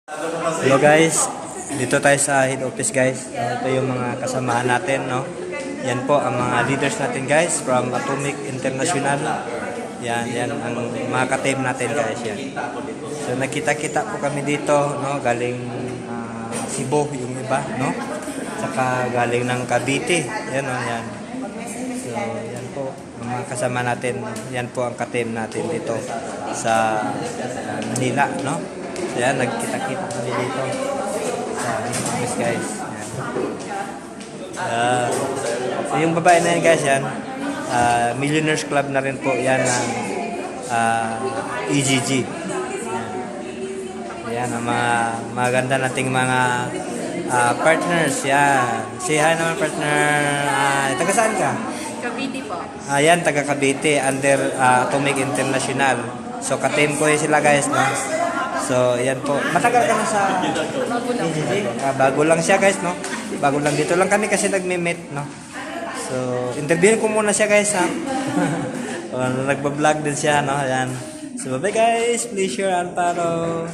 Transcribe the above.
Hello guys, dito tayo sa head office guys. Ito yung mga kasamahan natin, no. Yan po ang mga leaders natin guys from Atomic International. Yan ang mga ka-team natin guys yan. So nakita-kita po kami dito, no, galing Cebu yung iba, no. Saka galing ng Cavite. Yan oh, yan. So yan po ang mga kasama natin. Yan po ang ka-team natin dito sa Manila, no. So yan, nagkita-kita kami dito sa office guys. Yan. So yung babae na yan guys, yan. Millionaires Club na rin po yan ng EGG. Yan ang mga maganda nating mga partners. Yan. Say hi naman partner. Taga saan ka? Cavite po. Yan, taga Cavite under Atomic International. So ka-team ko yun sila guys, no? So, yan po. Matagal ka na sa EGG? Bago lang siya guys, no? Bago lang dito lang kami kasi nagme-meet, no? So, interviewin ko muna siya guys, ha? Nagbablog din siya, no? Yan. So, bye guys. Please share Alparo.